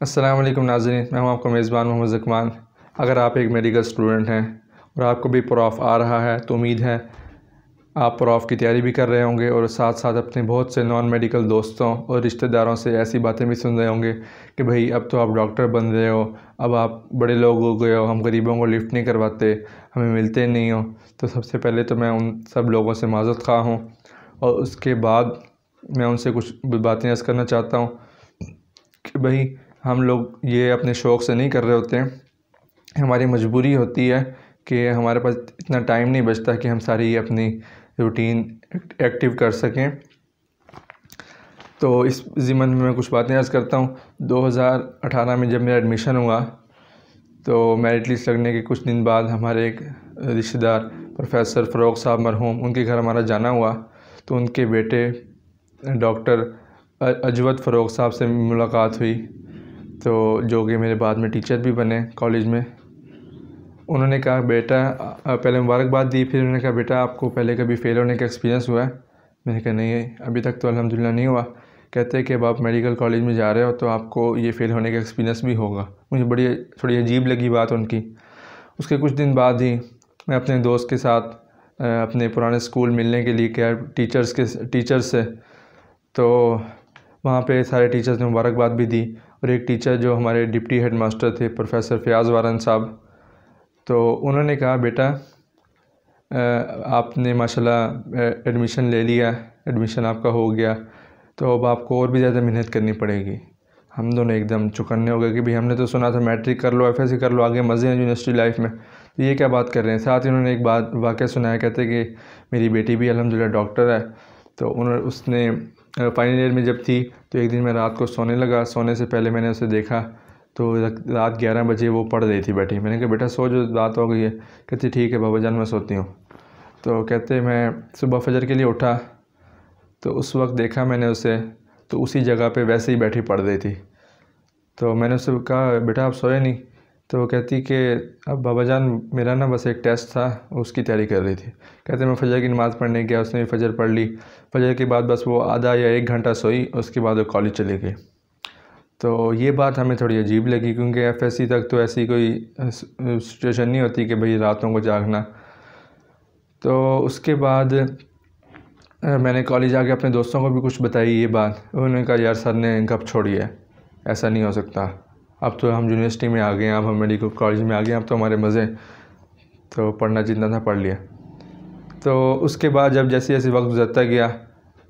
अस्सलाम वालेकुम नाज़रीन, मैं हूं आपका मेज़बान मोहम्मद ज़कमान। अगर आप एक मेडिकल स्टूडेंट हैं और आपको भी प्रॉफ आ रहा है तो उम्मीद है आप प्रॉफ की तैयारी भी कर रहे होंगे और साथ साथ अपने बहुत से नॉन मेडिकल दोस्तों और रिश्तेदारों से ऐसी बातें भी सुन रहे होंगे कि भाई अब तो आप डॉक्टर बन रहे हो, अब आप बड़े लोग हो गए हो, हम गरीबों को लिफ्ट नहीं करवाते, हमें मिलते नहीं हो। तो सबसे पहले तो मैं उन सब लोगों से माज़रत ख़्वाह हूँ और उसके बाद मैं उनसे कुछ बातें अर्ज़ करना चाहता हूँ कि भाई हम लोग ये अपने शौक़ से नहीं कर रहे होते हैं, हमारी मजबूरी होती है कि हमारे पास इतना टाइम नहीं बचता कि हम सारी अपनी रूटीन एक्टिव कर सकें। तो इस ज़िम्मन में मैं कुछ बातें अर्ज़ करता हूँ। 2018 में जब मेरा एडमिशन हुआ तो मेरिट लिस्ट लगने के कुछ दिन बाद हमारे एक रिश्तेदार प्रोफेसर फ़ारूक साहब मरहूम, उनके घर हमारा जाना हुआ। तो उनके बेटे डॉक्टर अजवत फ़ारूक साहब से मुलाकात हुई, तो जो कि मेरे बाद में टीचर भी बने कॉलेज में। उन्होंने कहा बेटा, पहले मुबारकबाद दी, फिर उन्होंने कहा बेटा आपको पहले कभी फ़ेल होने का एक्सपीरियंस हुआ है? मैंने कहा नहीं, अभी तक तो अल्हम्दुलिल्लाह नहीं हुआ। कहते हैं कि अब आप मेडिकल कॉलेज में जा रहे हो तो आपको ये फ़ेल होने का एक्सपीरियंस भी होगा। मुझे बड़ी थोड़ी अजीब लगी बात उनकी। उसके कुछ दिन बाद ही मैं अपने दोस्त के साथ अपने पुराने स्कूल मिलने के लिए गया टीचर्स से। तो वहाँ पे सारे टीचर्स ने मुबारकबाद भी दी और एक टीचर जो हमारे डिप्टी हेड मास्टर थे प्रोफेसर फ़याज़ वारन साहब, तो उन्होंने कहा बेटा आपने माशाल्लाह एडमिशन ले लिया, एडमिशन आपका हो गया, तो अब आपको और भी ज़्यादा मेहनत करनी पड़ेगी। हम दोनों एकदम चौकन्ने हो गए कि भाई हमने तो सुना था मैट्रिक कर लो, एफएससी कर लो, आगे मज़े हैं यूनिवर्सिटी लाइफ में, तो ये क्या बात कर रहे हैं। साथ ही उन्होंने एक बात वाक़या सुनाया, कहते कि मेरी बेटी भी अल्हम्दुलिल्लाह डॉक्टर है। तो उसने फाइनल ईयर में जब थी तो एक दिन मैं रात को सोने लगा, सोने से पहले मैंने उसे देखा तो रात 11 बजे वो पढ़ रही थी बैठी। मैंने कहा बेटा सो जो, रात हो गई है। कहती ठीक है बाबा जान मैं सोती हूँ। तो कहते मैं सुबह फजर के लिए उठा तो उस वक्त देखा मैंने उसे, तो उसी जगह पे वैसे ही बैठी पढ़ रही थी। तो मैंने उससे कहा बेटा आप सोए नहीं? तो वो कहती कि अब बाबा जान मेरा ना बस एक टेस्ट था, उसकी तैयारी कर रही थी। कहते मैं फ़जर की नमाज़ पढ़ने गया, उसने भी फ़जर पढ़ ली। फ़जर के बाद बस वो आधा या 1 घंटा सोई, उसके बाद वो कॉलेज चली गई। तो ये बात हमें थोड़ी अजीब लगी क्योंकि एफएससी तक तो ऐसी कोई सिचुएशन नहीं होती कि भाई रातों को जागना। तो उसके बाद मैंने कॉलेज आके अपने दोस्तों को भी कुछ बताई ये बात। उन्होंने कहा यार सर ने गप छोड़ी है, ऐसा नहीं हो सकता, अब तो हम यूनिवर्सिटी में आ गए हैं, अब हम मेडिकल कॉलेज में आ गए हैं, अब तो हमारे मज़े, तो पढ़ना जितना था पढ़ लिया। तो उसके बाद जब जैसे जैसे वक्त गुजरता गया,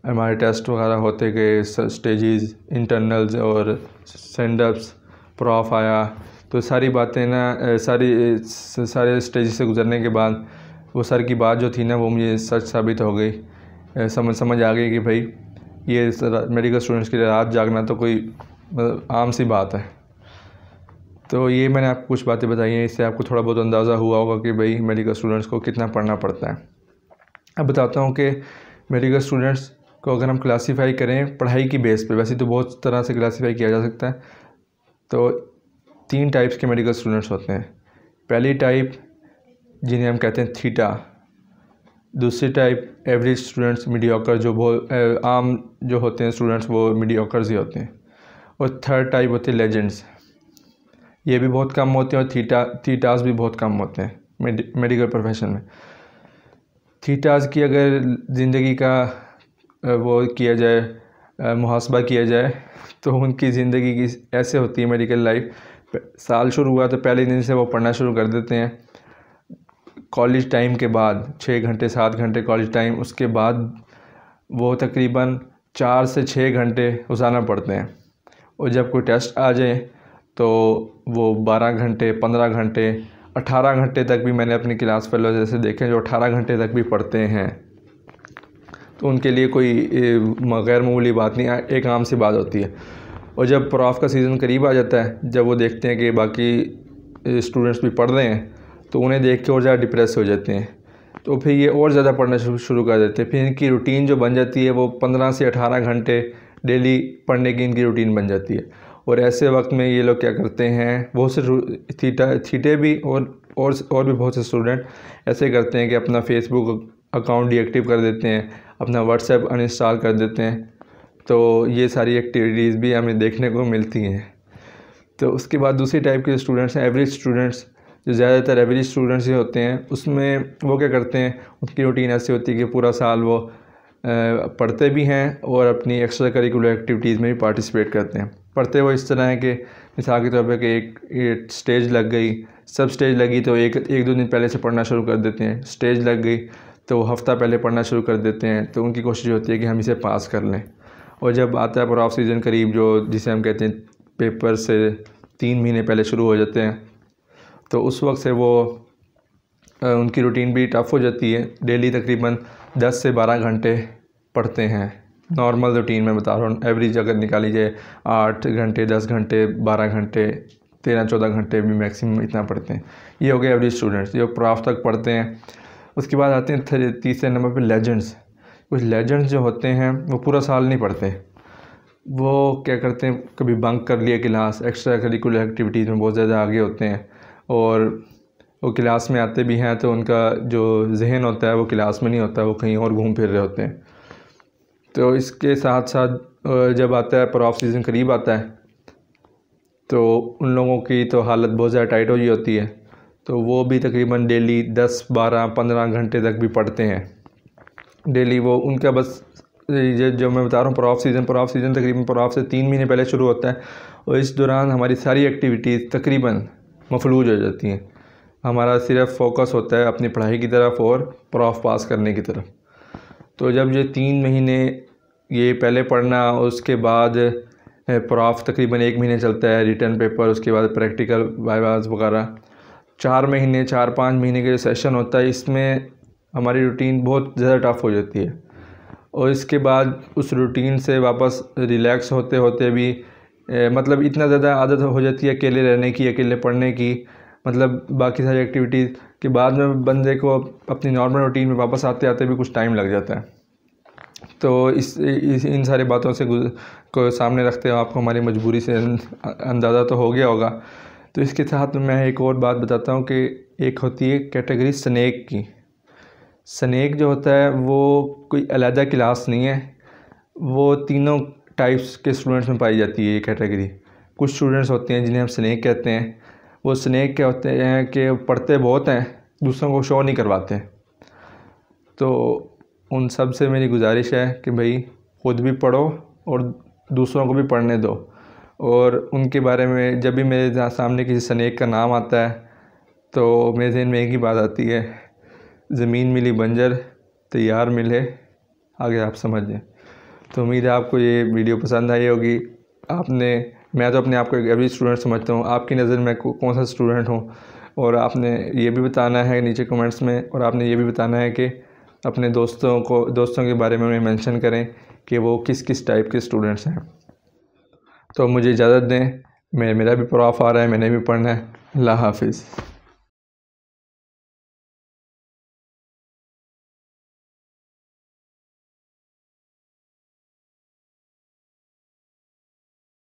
हमारे टेस्ट वगैरह होते गए, स्टेजेस, इंटरनल्स और सेंडअप्स, प्रॉफ आया, तो सारी बातें ना सारे स्टेजेस से गुजरने के बाद वो सर की बात जो थी ना वो मुझे सच साबित हो गई। समझ आ गई कि भाई ये मेडिकल स्टूडेंट्स के लिए रात जागना तो कोई आम सी बात है। तो ये मैंने आपको कुछ बातें बताई हैं, इससे आपको थोड़ा बहुत अंदाज़ा हुआ होगा कि भाई मेडिकल स्टूडेंट्स को कितना पढ़ना पड़ता है। अब बताता हूँ कि मेडिकल स्टूडेंट्स को अगर हम क्लासीफाई करें पढ़ाई की बेस पे, वैसे तो बहुत तरह से क्लासीफाई किया जा सकता है। तो 3 टाइप्स के मेडिकल स्टूडेंट्स होते हैं। पहली टाइप जिन्हें हम कहते हैं थीटा, दूसरी टाइप एवरेज स्टूडेंट्स, मीडियोकर, जो बहुत आम जो होते हैं स्टूडेंट्स वो मीडियोकर्स ही होते हैं, और थर्ड टाइप होते हैं लेजेंड्स, ये भी बहुत कम होते हैं, और थीटास भी बहुत कम होते हैं मेडिकल प्रोफेशन में। थीटास की अगर ज़िंदगी का वो किया जाए, मुहासबा किया जाए, तो उनकी ज़िंदगी की ऐसे होती है मेडिकल लाइफ। साल शुरू हुआ तो पहले दिन से वो पढ़ना शुरू कर देते हैं। कॉलेज टाइम के बाद 6 घंटे 7 घंटे कॉलेज टाइम, उसके बाद वो तकरीबन 4 से 6 घंटे रोज़ाना पढ़ते हैं, और जब कोई टेस्ट आ जाए तो वो 12 घंटे 15 घंटे 18 घंटे तक भी मैंने अपनी क्लास फेलो जैसे देखे जो 18 घंटे तक भी पढ़ते हैं। तो उनके लिए कोई गैर मामूली बात नहीं, एक आम सी बात होती है। और जब प्रॉफ का सीज़न करीब आ जाता है, जब वो देखते हैं कि बाकी स्टूडेंट्स भी पढ़ रहे हैं, तो उन्हें देख के और ज़्यादा डिप्रेस हो जाते हैं, तो फिर ये और ज़्यादा पढ़ना शुरू कर देते हैं। फिर इनकी रूटीन जो बन जाती है वो 15 से 18 घंटे डेली पढ़ने की इनकी रूटीन बन जाती है। और ऐसे वक्त में ये लोग क्या करते हैं, बहुत से थीटे भी और भी बहुत से स्टूडेंट ऐसे करते हैं कि अपना फेसबुक अकाउंट डीएक्टिव कर देते हैं, अपना व्हाट्सएप अनइंस्टॉल कर देते हैं। तो ये सारी एक्टिविटीज़ भी हमें देखने को मिलती हैं। तो उसके बाद दूसरी टाइप के स्टूडेंट्स हैं एवरेज स्टूडेंट्स, जो ज़्यादातर एवरेज स्टूडेंट्स ही होते हैं। उसमें वो क्या करते हैं, उनकी रूटीन ऐसी होती है कि पूरा साल वो पढ़ते भी हैं और अपनी एक्स्ट्रा करिकुलर एक्टिविटीज़ में भी पार्टिसिपेट करते हैं। पढ़ते वो इस तरह है कि मिसाल के तौर पर कि एक स्टेज लग गई, सब स्टेज लगी तो एक दो दिन पहले से पढ़ना शुरू कर देते हैं। स्टेज लग गई तो वो हफ़्ता पहले पढ़ना शुरू कर देते हैं। तो उनकी कोशिश होती है कि हम इसे पास कर लें। और जब आता है ऑफ सीज़न करीब, जो जिसे हम कहते हैं पेपर से 3 महीने पहले शुरू हो जाते हैं, तो उस वक्त से वो उनकी रूटीन भी टफ़ हो जाती है। डेली तकरीबन 10 से 12 घंटे पढ़ते हैं। नॉर्मल रूटीन में बता रहा हूँ, एवरेज अगर निकाली जाए 8 घंटे, 10 घंटे, 12 घंटे, 13-14 घंटे भी मैक्सिमम इतना पढ़ते हैं। ये हो गए एवरेज स्टूडेंट्स जो प्रॉफ तक पढ़ते हैं। उसके बाद आते हैं तीसरे नंबर पे लेजेंड्स। कुछ लेजेंड्स जो होते हैं वो पूरा साल नहीं पढ़ते। वो क्या करते हैं, कभी बंक कर लिया क्लास, एक्स्ट्रा करिकुलर एक्टिविटीज़ में बहुत ज़्यादा आगे होते हैं और वो क्लास में आते भी हैं तो उनका जो जहन होता है वो क्लास में नहीं होता, वो कहीं और घूम फिर रहे होते हैं। तो इसके साथ साथ जब आता है ऑफ सीज़न करीब आता है तो उन लोगों की तो हालत बहुत ज़्यादा टाइट हो गई होती है। तो वो भी तकरीबन डेली 10, 12, 15 घंटे तक भी पढ़ते हैं डेली। वो उनका बस ये जो मैं बता रहा हूँ ऑफ सीज़न तकरीबन ऑफ से 3 महीने पहले शुरू होता है और इस दौरान हमारी सारी एक्टिविटीज़ तकरीबन मफलूज हो जाती हैं। हमारा सिर्फ फोकस होता है अपनी पढ़ाई की तरफ और ऑफ पास करने की तरफ। तो जब ये 3 महीने ये पहले पढ़ना, उसके बाद ऑफ तकरीबन 1 महीने चलता है, रिटर्न पेपर, उसके बाद प्रैक्टिकल वाइवास वगैरह, 4-5 महीने का जो सेशन होता है, इसमें हमारी रूटीन बहुत ज़्यादा टफ़ हो जाती है। और इसके बाद उस रूटीन से वापस रिलैक्स होते होते भी मतलब इतना ज़्यादा आदत हो जाती है अकेले रहने की, अकेले पढ़ने की, मतलब बाकी सारी एक्टिविटीज़ के बाद में बंदे को अपनी नॉर्मल रूटीन में वापस आते आते भी कुछ टाइम लग जाता है। तो इन सारी बातों से को सामने रखते हुए आपको हमारी मजबूरी से अंदाज़ा तो हो गया होगा। तो इसके साथ मैं एक और बात बताता हूँ कि एक होती है कैटेगरी स्नैक की। स्नैक जो होता है वो कोई अलग क्लास नहीं है, वो तीनों टाइप्स के स्टूडेंट्स में पाई जाती है ये कैटेगरी। कुछ स्टूडेंट्स होते हैं जिन्हें हम स्नैक कहते हैं। वो स्नैक क्या होते हैं कि पढ़ते बहुत हैं, दूसरों को शो नहीं करवाते। तो उन सब से मेरी गुजारिश है कि भाई ख़ुद भी पढ़ो और दूसरों को भी पढ़ने दो। और उनके बारे में जब भी मेरे सामने किसी स्नैक का नाम आता है तो मेरे ज़हन में एक ही बात आती है, ज़मीन मिली बंजर, तैयार मिले आगे आप समझ लें। तो उम्मीद है आपको ये वीडियो पसंद आई होगी। मैं तो अपने आप को एक एवरेज स्टूडेंट समझता हूँ, आपकी नज़र में कौन सा स्टूडेंट हूँ, और आपने ये भी बताना है नीचे कमेंट्स में, और आपने ये भी बताना है कि अपने दोस्तों के बारे में उन्हें मेंशन करें कि वो किस किस टाइप के स्टूडेंट्स हैं। तो मुझे इजाज़त दें, मेरा भी ऑफ आ रहा है, मैंने भी पढ़ना है। अल्लाह हाफिज़।